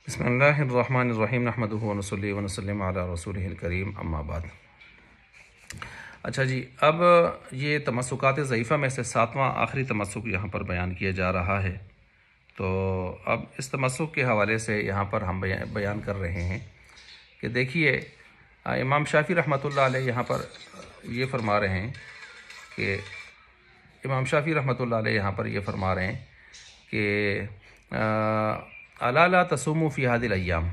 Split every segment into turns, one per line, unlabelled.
بسم اللہ الرحمن الرحیم نحمدہ ونصلی ونسلم علی رسولہ الکریم اما بعد۔ اچھا جی، اب یہ تمسکات ضعیفہ میں سے 7واں آخری تمسک یہاں پر بیان کیا جا رہا ہے۔ تو اب اس تمسک کے حوالے سے یہاں پر ہم بیان کر رہے ہیں کہ دیکھیے، امام شافعی رحمۃ اللہ علیہ یہاں پر یہ فرما رہے ہیں کہ الا لا تصوموا فی هذه الايام،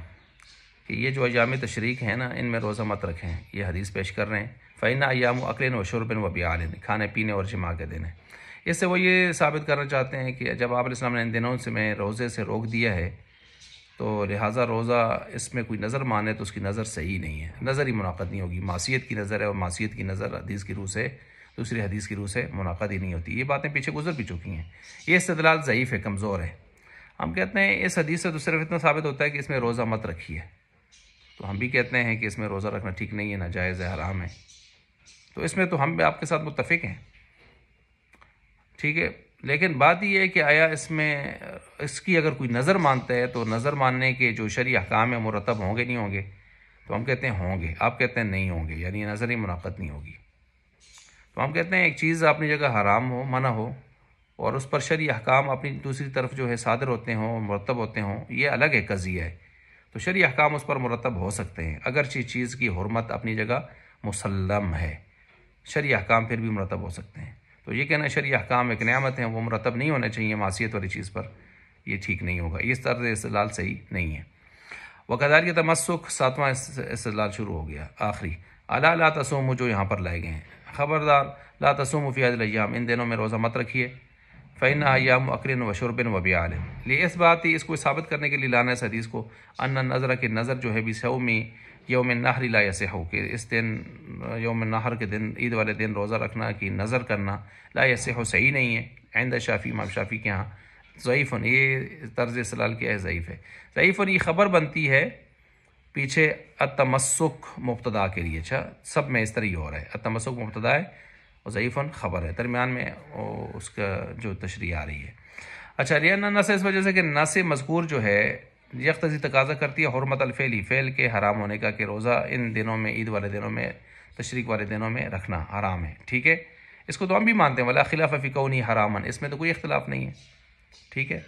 کہ یہ جو ایام تشریق ہیں نا، ان میں روزہ مت رکھیں۔ یہ حدیث پیش کر رہے ہیں فإن ایام اکل و شرب و بیعال، کھانے پینے اور جماع کے دن ہیں۔ اس سے وہ یہ ثابت کرنا چاہتے ہیں کہ جب آپ علیہ السلام نے ان دنوں سے میں روزے سے روک دیا ہے تو لہٰذا روزہ اس میں کوئی نظر مانے تو اس کی نظر صحیح نہیں ہے، نظر ہی منعقد نہیں ہوگی۔ معصیت کی نظر ہے، اور معصیت کی نظر حدیث کی روح سے، دوسری حدیث کی روح سے منعقد ہی نہیں ہوتی۔ یہ باتیں پیچھے گزر بھی چکی ہیں۔ یہ استدلال ضعیف ہے، کمزور ہے۔ ہم کہتے ہیں اس حدیث سے تو صرف اتنا ثابت ہوتا ہے کہ اس میں روزہ مت رکھیے، تو ہم بھی کہتے ہیں کہ اس میں روزہ رکھنا ٹھیک نہیں ہے، ناجائز ہے، حرام ہے۔ تو اس میں تو ہم بھی آپ کے ساتھ متفق ہیں، ٹھیک ہے۔ لیکن بات یہ ہے کہ آیا اس کی اگر کوئی نظر مانتا ہے تو نظر ماننے کے جو شرعی احکام ہیں مرتب ہوں گے نہیں ہوں گے؟ تو ہم کہتے ہیں ہوں گے، آپ کہتے ہیں نہیں ہوں گے، یعنی یہ نظر ہی منعقد نہیں ہوگی۔ تو ہم کہتے ہیں ایک چیز اپنی جگہ حرام ہو، منع ہو، اور اس پر شرعی احکام اپنی دوسری طرف جو ہے صادر ہوتے ہوں، مرتب ہوتے ہوں، یہ الگ ایک قضیہ ہے۔ تو شرعی احکام اس پر مرتب ہو سکتے ہیں، اگرچہ چیز کی حرمت اپنی جگہ مسلم ہے، شرعی احکام پھر بھی مرتب ہو سکتے ہیں۔ تو یہ کہنا شرعی احکام ایک نعمت ہیں، وہ مرتب نہیں ہونے چاہیے معصیت والی چیز پر، یہ ٹھیک نہیں ہوگا، اس طرح استدلال صحیح نہیں ہے۔ وکذالک تمسک، 7واں استدلال شروع ہو گیا، آخری الا لا تصوموا جو یہاں پر لائے گئے ہیں، خبردار لا تصوموا فی هذه الايام، ان دنوں میں روزہ مت رکھیے، فإنها ایام اکل و شرب و بیعال، اس بات اس کو ثابت کرنے کے لیے لانا اس حدیث کو، ان النظر کہ نظر جو ہے بصوم یوم النحر لا یصح، کہ اس دن یوم النحر کے دن، عید والے دن روزہ رکھنا کی نظر کرنا لا یصح، صحیح نہیں ہے عند شافعی، امام شافعی کے ہاں ضعیف، یہ طرز استدلال کیا ہے، ضعیف ہے۔ ضعیف یہ خبر بنتی ہے پیچھے التمسک مبتدا کے لیے۔ اچھا، سب میں اس طرح ہی ہو رہا ہے، التمسک مبتدا ہے اور ضعیف خبر ہے، درمیان میں اس کا جو تشریح آ رہی ہے۔ اچھا، لأن نس، اس وجہ سے کہ نس مذکور جو ہے یقتضی تقاضا کرتی ہے حرمت الفعلی، فعل کے حرام ہونے کا، کہ روزہ ان دنوں میں، عید والے دنوں میں، تشریق والے دنوں میں رکھنا حرام ہے، ٹھیک ہے۔ اس کو تو ہم بھی مانتے ہیں، ولا خلاف فی کونہ حراما، اس میں تو کوئی اختلاف نہیں ہے، ٹھیک ہے۔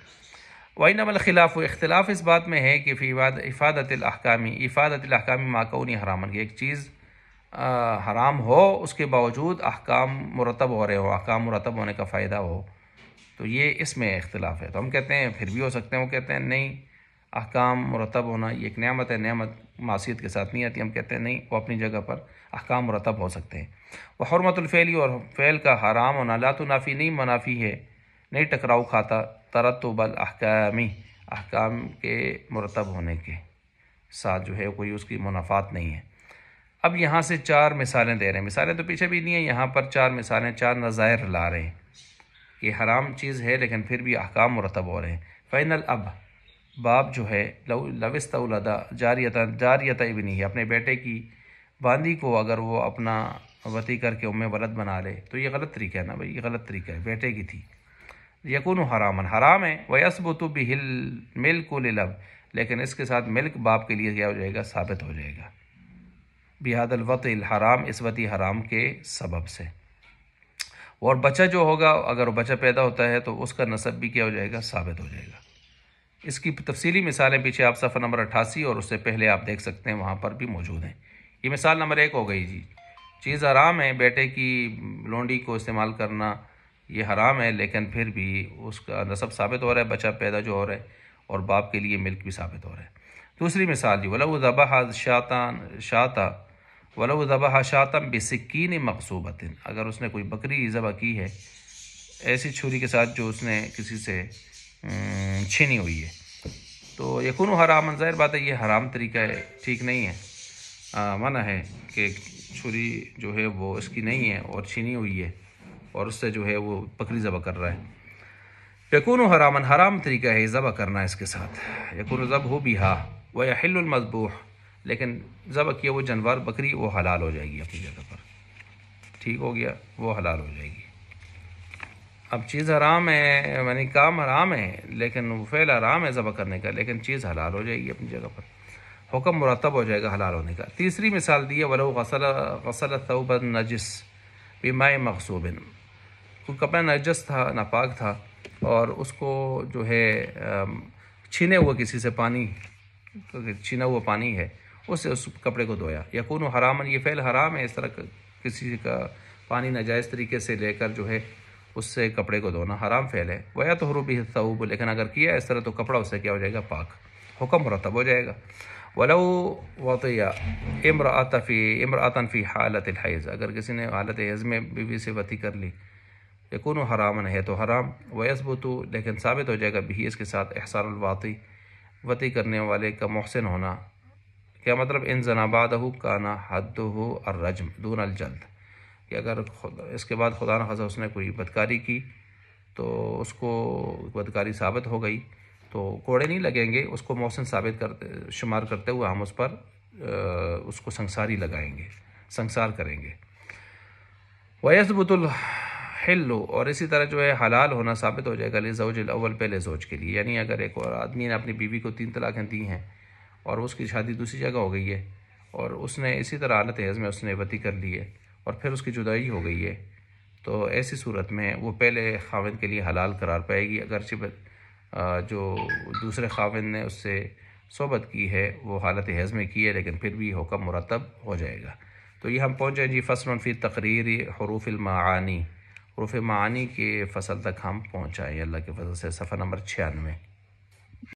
وإنما الخلاف، اختلاف اس بات میں ہے کہ فی افادۃ الاحکام ما کونہ حراما، کہ ایک چیز حرام ہو اس کے باوجود احکام مرتب ہو رہے ہو، احکام مرتب ہونے کا فائدہ ہو، تو یہ اس میں اختلاف ہے۔ تو ہم کہتے ہیں پھر بھی ہو سکتے ہیں، وہ کہتے ہیں نہیں، احکام مرتب ہونا یہ ایک نعمت ہے، نعمت معصیت کے ساتھ نہیں آتی، ہم کہتے ہیں نہیں، وہ اپنی جگہ پر احکام مرتب ہو سکتے ہیں۔ وہ حرمت الفعلی، اور فعل کا حرام ہونا لا تنافی، نہیں منافی ہے، نہیں ٹکراؤ کھاتا ترتب الاحکامی، احکام کے مرتب ہونے کے ساتھ جو ہے کوئی اس کی منافات نہیں ہے۔ اب یہاں سے 4 مثالیں دے رہے ہیں، مثالیں تو پیچھے بھی نہیں ہیں، یہاں پر 4 مثالیں، 4 نظائر لا رہے ہیں کہ حرام چیز ہے لیکن پھر بھی احکام مرتب ہو رہے ہیں۔ فإن الأب، باپ جو ہے، لو استولد جاریۃ ابنہ، اپنے بیٹے کی باندی کو اگر وہ اپنا وطی کر کے ولد بنا لے تو یہ غلط طریقہ ہے نا بھائی، یہ غلط طریقہ ہے، بیٹے کی تھی، یکون حراما، حرام ہے، ویثبت بہ الملک للأب، لیکن اس کے ساتھ ملک باپ کے لیے کیا ہو جائے گا، ثابت ہو جائے گا، بہذا الوطء الحرام، اس وطی حرام کے سبب سے۔ اور بچہ جو ہوگا، اگر وہ بچہ پیدا ہوتا ہے تو اس کا نسب بھی کیا ہو جائے گا، ثابت ہو جائے گا۔ اس کی تفصیلی مثالیں پیچھے آپ صفحہ نمبر 88 اور اس سے پہلے آپ دیکھ سکتے ہیں، وہاں پر بھی موجود ہیں۔ یہ مثال نمبر 1 ہو گئی جی، چیز حرام ہے، بیٹے کی لونڈی کو استعمال کرنا یہ حرام ہے، لیکن پھر بھی اس کا نسب ثابت ہو رہا ہے، بچہ پیدا جو ہو رہا ہے، اور باپ کے لیے ملک بھی ثابت ہو رہا ہے۔ دوسری مثال جی، ولو ذبح شاطا بسکین مغصوبۃ، اگر اس نے کوئی بکری ذبح کی ہے ایسی چھری کے ساتھ جو اس نے کسی سے چھینی ہوئی ہے، تو یکون حرام، ظاہر بات ہے یہ حرام طریقہ ہے، ٹھیک نہیں ہے، منع ہے کہ چھری جو ہے وہ اس کی نہیں ہے اور چھینی ہوئی ہے اور اس سے جو ہے وہ بکری ذبح کر رہا ہے۔ یکون حراما، حرام طریقہ ہے ذبح کرنا اس کے ساتھ، یکون ذبح بہا ویحل المذبوح، لیکن ذبح کیا وہ جانور بکری وہ حلال ہو جائے گی اپنی جگہ پر، ٹھیک ہو گیا، وہ حلال ہو جائے گی۔ اب چیز حرام ہے یعنی کام حرام ہے لیکن وہ فعل حرام ہے ذبح کرنے کا، لیکن چیز حلال ہو جائے گی اپنی جگہ پر، حکم مرتب ہو جائے گا حلال ہونے کا۔ تیسری مثال دی ہے وَلَوْ غسل ثوب النجس بماء مغصوب، کوئی کپڑا نجس تھا، ناپاک تھا، اور اس کو جو ہے چھینے ہوئے کسی سے پانی، چھینا ہوا پانی ہے، اس سے اس کپڑے کو دھویا، یکون حرامن، یہ فعل حرام ہے، اس طرح کسی کا پانی ناجائز طریقے سے لے کر جو ہے اس سے کپڑے کو دھونا حرام فعل ہے۔ وَيَطْهُرُ بِهِ الثَّوْبُ، لیکن اگر کیا اس طرح تو کپڑا اس سے کیا ہو جائے گا؟ پاک، حکم مرتب ہو جائے گا۔ وَلَوْ وَطِيَ امْرَأَةً فِي حَالَةِ الْحَيْضِ، اگر کسی نے حالت حیض میں بیوی سے وطی کر لی، یکون حرامن، ہے تو حرام، وَيَثْبُتُ، لیکن ثابت ہو جائے گا بھی اس کے ساتھ احسان الواطی، وطی کرنے والے کا محسن ہونا۔ کیا مطلب؟ ان زنا بعدہ کان حدہ الرجم دون الجلد، کہ اگر اس کے بعد خدا نخواستہ اس نے کوئی بدکاری کی تو اس کو بدکاری ثابت ہو گئی تو کوڑے نہیں لگیں گے، اس کو محسن ثابت شمار کرتے ہوئے ہم اس پر اس کو سنگساری لگائیں گے، سنگسار کریں گے۔ وَيَثْبُتُ الْحِلُّ، اور اسی طرح جو ہے حلال ہونا ثابت ہو جائے گا للزوج الاول، پہلے زوج کے لیے، یعنی اگر ایک اور آدمی نے اپنی بیوی کو 3 طلاقیں دی ہیں اور اس کی شادی دوسری جگہ ہو گئی ہے اور اس نے اسی طرح حالت حیض میں اس نے وطی کر لی ہے اور پھر اس کی جدائی ہو گئی ہے، تو ایسی صورت میں وہ پہلے خاوند کے لیے حلال قرار پائے گی، اگرچہ جو دوسرے خاوند نے اس سے صحبت کی ہے وہ حالت حیض میں کی ہے، لیکن پھر بھی حکم مرتب ہو جائے گا۔ تو یہ ہم پہنچے جی فصل فی تقریر حروف المعانی، حروف معانی کے فصل تک ہم پہنچائیں اللہ کے فضل سے، صفحہ نمبر 96۔